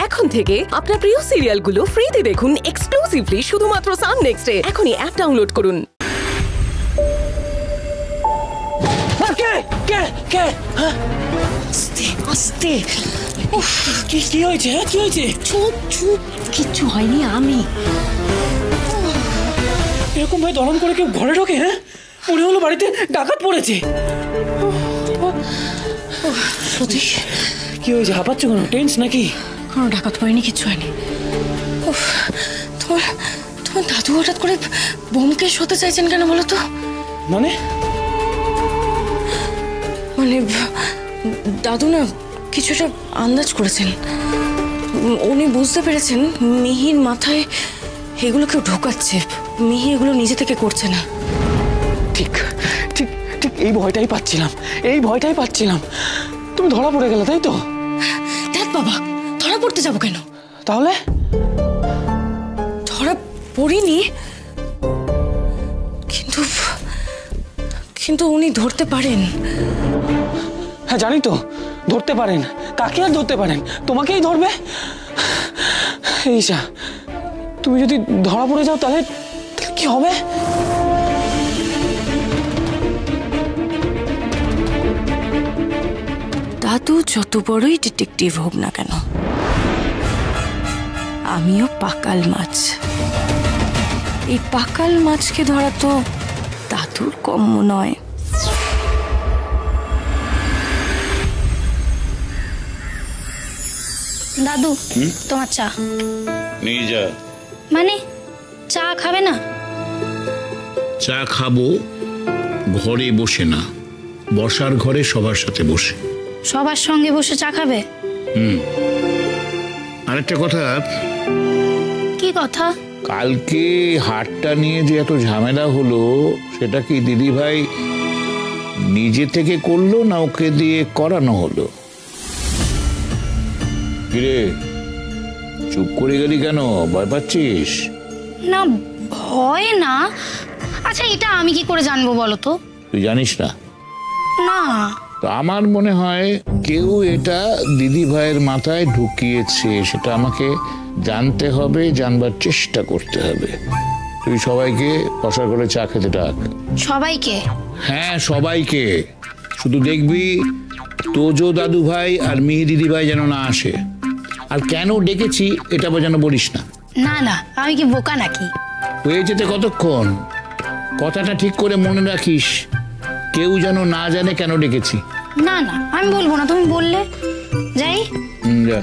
এখন থেকে আপনার প্রিয় সিরিয়ালগুলো ফ্রিতে দেখুন এক্সক্লুসিভলি শুধুমাত্র সান নেক্সটে। এখনই অ্যাপ ডাউনলোড করুন। আস্তে কি হয়েছে? কি হয়েছে? চুপ চুপ, কিচ্ছু হয়নি। আমি এরকম ভাই দরম করে কেউ ঘরে ঢোকে? হ্যাঁ, মনে হলো বাড়িতে ডাকাত পড়েছে। সত্যি কি হয়েছে? হাঁপাচ্ছ কেন? টেন্স নাকি? কোনো ডাকাত পড়েনি, কিচ্ছু হয়নি। তোমার দাদু হঠাৎ করে ব্যোমকেশ হতে চাইছেন কেন বলো তো? মানে দাদু না কিছুটা আন্দাজ করেছেন। উনি বুঝতে পেরেছেন মিহির মাথায় এগুলো কেউ ঢোকাচ্ছে। মিহি এগুলো নিজে থেকে করছে না। ঠিক ঠিক ঠিক এই ভয়টাই পাচ্ছিলাম। তুমি ধরা পড়ে গেলে, তাই তো? দেখ বাবা, ধরা পড়তে যাবো কেন? তাহলে ধরা পড়িনি, কিন্তু উনি ধরতে পারেন। হ্যাঁ জানি তো, ধরতে পারেন। কাকে আর ধরতে পারেন? তোমাকেই ধরবে। ঈশা, তুমি যদি ধরা পড়ে যাও তাহলে কি হবে? দাদু যত বড়ই ডিটেকটিভ হোক না কেন, আমিও পাকাল মাছ। এই পাকাল মাছকে ধরা তো দাদুর কম্য নয়। দাদু, তোমার চা নিয়ে যা। মানে চা খাবে না? চা খাবো ঘরে বসে না, বসার ঘরে সবার সাথে বসে। সবার সঙ্গে বসে চা খাবে? আরেকটা কথা। কি কথা? কালকে হাটটা নিয়ে যে এত ঝামেলা হলো, সেটা কি দিদি ভাই নিজে থেকে করলো না ওকে দিয়ে করানো হলো? কিরে, চুপ করে গেলি কেন? ভয় পাচ্ছিস? না, ভয় না। আচ্ছা, এটা আমি কি করে জানবো বলো তো? তুই জানিস না? না। তো আমার মনে হয় কেউ এটা দিদি ভাইয়ের মাথায় ঢুকিয়েছে। সেটা আমাকে জানতে হবে, জানবার চেষ্টা করতে হবে। তুই সবাইকে বসার করে চা খেতে ডাক। সবাইকে? হ্যাঁ, সবাইকে। শুধু দেখবি তোজো দাদু ভাই আর মিহি দিদি ভাই যেন না আসে। আর কেন ডেকেছি এটা যেন বলিস না। না না, আমি কি বোকা নাকি? হয়ে যেতে কতক্ষণ? কথাটা ঠিক করে মনে রাখিস, কেউ যেন না জানে কেন ডেকেছি। না না, আমি বলবো না, তুমি বললে। যাই। যা।